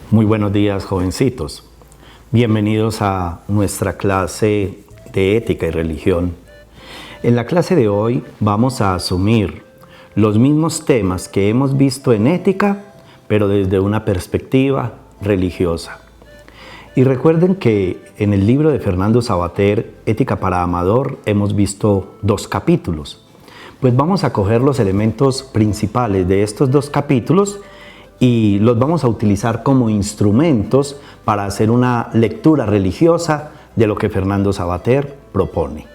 Muy buenos días, jovencitos. Bienvenidos a nuestra clase de ética y religión. En la clase de hoy vamos a asumir los mismos temas que hemos visto en ética, pero desde una perspectiva religiosa. Y recuerden que en el libro de Fernando Savater, Ética para Amador, hemos visto 2 capítulos. Pues vamos a coger los elementos principales de estos 2 capítulos y los vamos a utilizar como instrumentos para hacer una lectura religiosa de lo que Fernando Savater propone.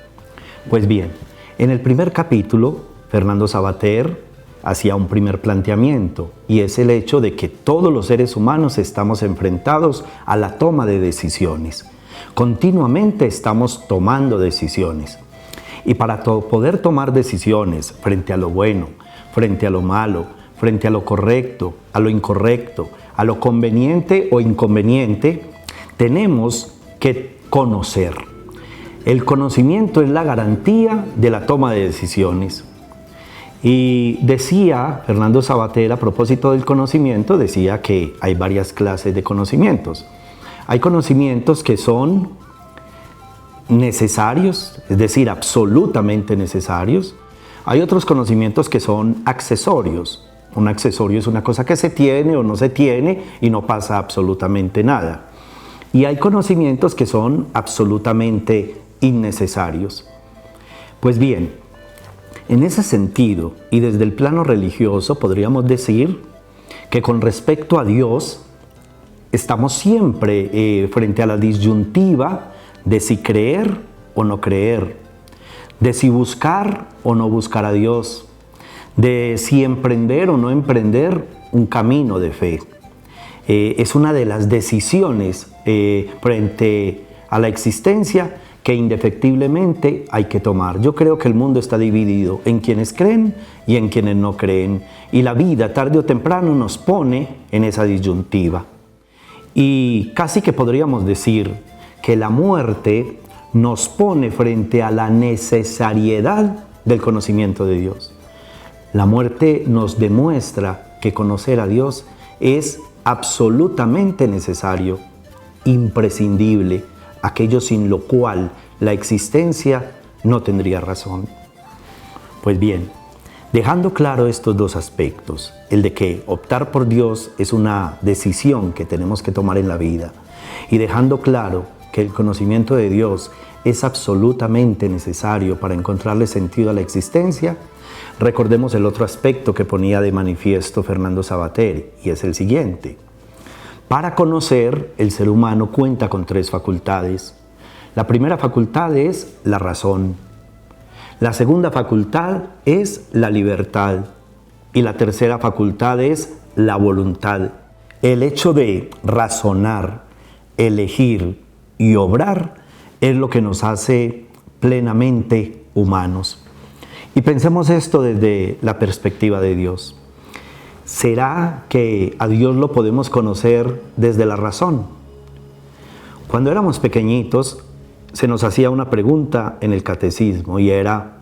Pues bien, en el primer capítulo, Fernando Savater hacía un primer planteamiento, y es el hecho de que todos los seres humanos estamos enfrentados a la toma de decisiones. Continuamente estamos tomando decisiones. Y para poder tomar decisiones frente a lo bueno, frente a lo malo, frente a lo correcto, a lo incorrecto, a lo conveniente o inconveniente, tenemos que conocer. El conocimiento es la garantía de la toma de decisiones. Y decía Fernando Savater, a propósito del conocimiento, decía que hay varias clases de conocimientos. Hay conocimientos que son necesarios, es decir, absolutamente necesarios. Hay otros conocimientos que son accesorios. Un accesorio es una cosa que se tiene o no se tiene y no pasa absolutamente nada. Y hay conocimientos que son absolutamente innecesarios. Pues bien, en ese sentido y desde el plano religioso podríamos decir que con respecto a Dios estamos siempre frente a la disyuntiva de si creer o no creer, de si buscar o no buscar a Dios, de si emprender o no emprender un camino de fe. Es una de las decisiones frente a la existencia que indefectiblemente hay que tomar. Yo creo que el mundo está dividido en quienes creen y en quienes no creen, y la vida tarde o temprano nos pone en esa disyuntiva. Y casi que podríamos decir que la muerte nos pone frente a la necesariedad del conocimiento de Dios. La muerte nos demuestra que conocer a Dios es absolutamente necesario, imprescindible, aquello sin lo cual la existencia no tendría razón. Pues bien, dejando claro estos 2 aspectos, el de que optar por Dios es una decisión que tenemos que tomar en la vida, y dejando claro que el conocimiento de Dios es absolutamente necesario para encontrarle sentido a la existencia, recordemos el otro aspecto que ponía de manifiesto Fernando Savater, y es el siguiente. Para conocer, el ser humano cuenta con 3 facultades. La primera facultad es la razón. La segunda facultad es la libertad. Y la tercera facultad es la voluntad. El hecho de razonar, elegir y obrar es lo que nos hace plenamente humanos. Y pensemos esto desde la perspectiva de Dios. ¿Será que a Dios lo podemos conocer desde la razón? Cuando éramos pequeñitos, se nos hacía una pregunta en el catecismo y era,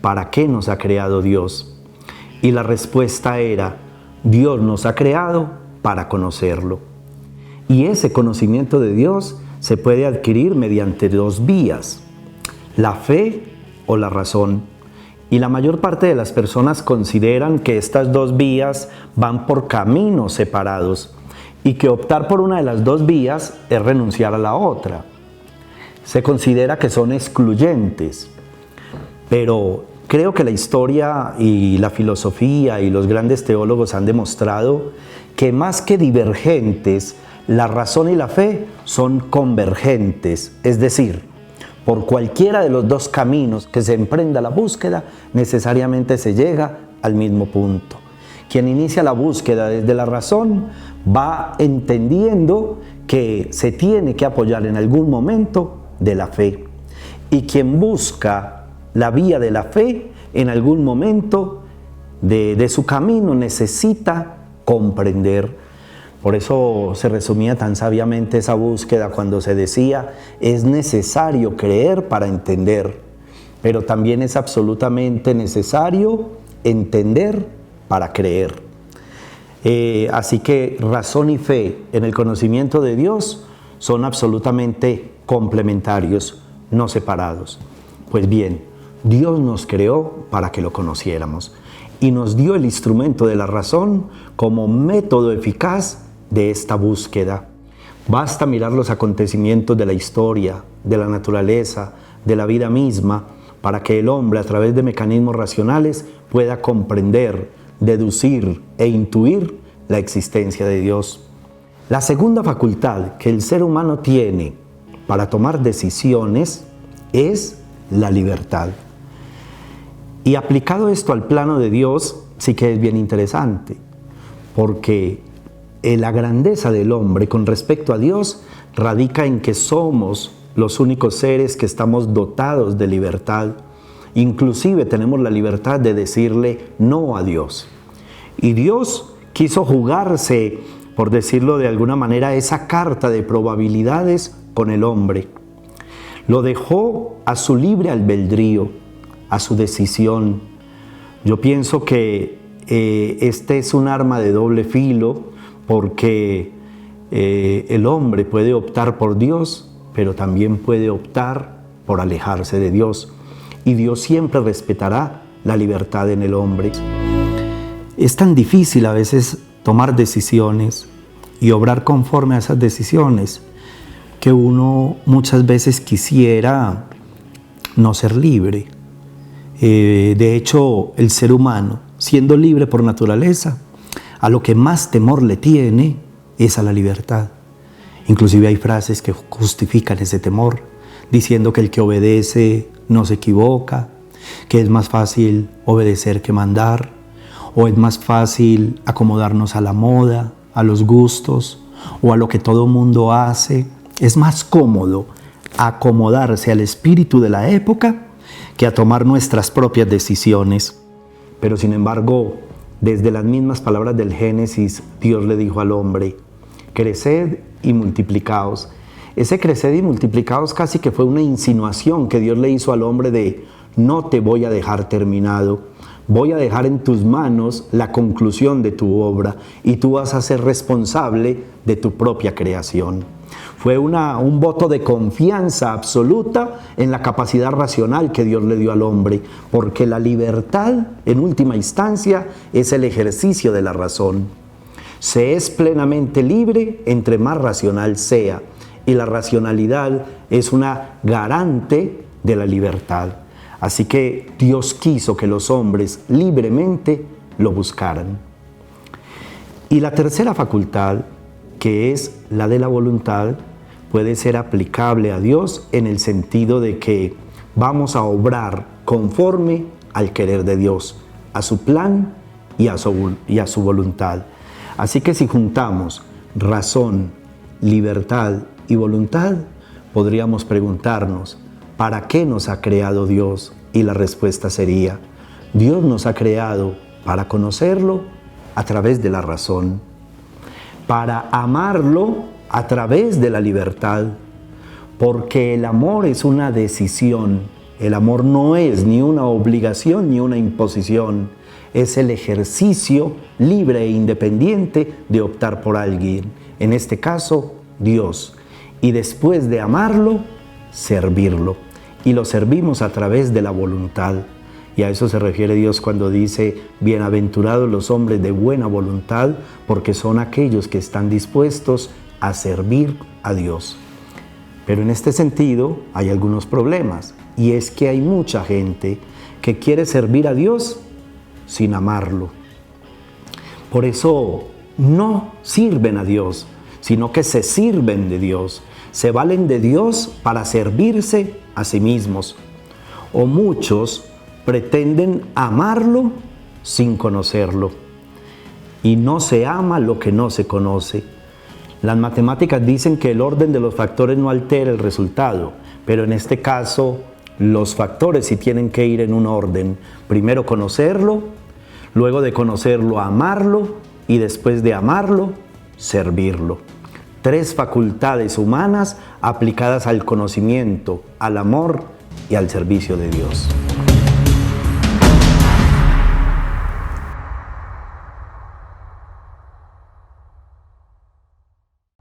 ¿para qué nos ha creado Dios? Y la respuesta era, Dios nos ha creado para conocerlo. Y ese conocimiento de Dios se puede adquirir mediante 2 vías, la fe o la razón. Y la mayor parte de las personas consideran que estas 2 vías van por caminos separados y que optar por una de las 2 vías es renunciar a la otra. Se considera que son excluyentes, pero creo que la historia y la filosofía y los grandes teólogos han demostrado que más que divergentes, la razón y la fe son convergentes, es decir, por cualquiera de los 2 caminos que se emprenda la búsqueda, necesariamente se llega al mismo punto. Quien inicia la búsqueda desde la razón va entendiendo que se tiene que apoyar en algún momento de la fe. Y quien busca la vía de la fe, en algún momento de su camino necesita comprender. Por eso se resumía tan sabiamente esa búsqueda cuando se decía, es necesario creer para entender, pero también es absolutamente necesario entender para creer. Así que razón y fe en el conocimiento de Dios son absolutamente complementarios, no separados. Pues bien, Dios nos creó para que lo conociéramos y nos dio el instrumento de la razón como método eficaz de esta búsqueda. Basta mirar los acontecimientos de la historia, de la naturaleza, de la vida misma, para que el hombre, a través de mecanismos racionales, pueda comprender, deducir e intuir la existencia de Dios. La segunda facultad que el ser humano tiene para tomar decisiones es la libertad. Y aplicado esto al plano de Dios, sí que es bien interesante, porque la grandeza del hombre con respecto a Dios radica en que somos los únicos seres que estamos dotados de libertad. Inclusive tenemos la libertad de decirle no a Dios. Y Dios quiso jugarse, por decirlo de alguna manera, esa carta de probabilidades con el hombre. Lo dejó a su libre albedrío, a su decisión. Yo pienso que este es un arma de doble filo, porque el hombre puede optar por Dios, pero también puede optar por alejarse de Dios. Y Dios siempre respetará la libertad en el hombre. Es tan difícil a veces tomar decisiones y obrar conforme a esas decisiones que uno muchas veces quisiera no ser libre. De hecho, el ser humano, siendo libre por naturaleza, a lo que más temor le tiene es a la libertad. Inclusive hay frases que justifican ese temor, diciendo que el que obedece no se equivoca, que es más fácil obedecer que mandar, o es más fácil acomodarnos a la moda, a los gustos, o a lo que todo mundo hace. Es más cómodo acomodarse al espíritu de la época que a tomar nuestras propias decisiones. Pero sin embargo, desde las mismas palabras del Génesis, Dios le dijo al hombre: creced y multiplicaos. Ese creced y multiplicaos casi que fue una insinuación que Dios le hizo al hombre de: no te voy a dejar terminado, voy a dejar en tus manos la conclusión de tu obra y tú vas a ser responsable de tu propia creación. Fue un voto de confianza absoluta en la capacidad racional que Dios le dio al hombre, porque la libertad, en última instancia, es el ejercicio de la razón. Se es plenamente libre entre más racional sea, y la racionalidad es una garante de la libertad. Así que Dios quiso que los hombres libremente lo buscaran. Y la tercera facultad, que es la de la voluntad, puede ser aplicable a Dios en el sentido de que vamos a obrar conforme al querer de Dios, a su plan y a su voluntad. Así que si juntamos razón, libertad y voluntad, podríamos preguntarnos: ¿para qué nos ha creado Dios? Y la respuesta sería: Dios nos ha creado para conocerlo a través de la razón, para amarlo a través de la libertad, porque el amor es una decisión. El amor no es ni una obligación ni una imposición, es el ejercicio libre e independiente de optar por alguien, en este caso Dios, y después de amarlo, servirlo. Y lo servimos a través de la voluntad. Y a eso se refiere Dios cuando dice: bienaventurados los hombres de buena voluntad, porque son aquellos que están dispuestos a servir a Dios. Pero en este sentido hay algunos problemas, y es que hay mucha gente que quiere servir a Dios sin amarlo. Por eso no sirven a Dios, sino que se sirven de Dios. Se valen de Dios para servirse a sí mismos. O muchos pretenden amarlo sin conocerlo. Y no se ama lo que no se conoce. Las matemáticas dicen que el orden de los factores no altera el resultado, pero en este caso los factores sí tienen que ir en un orden. Primero conocerlo, luego de conocerlo amarlo y después de amarlo servirlo. 3 facultades humanas aplicadas al conocimiento, al amor y al servicio de Dios.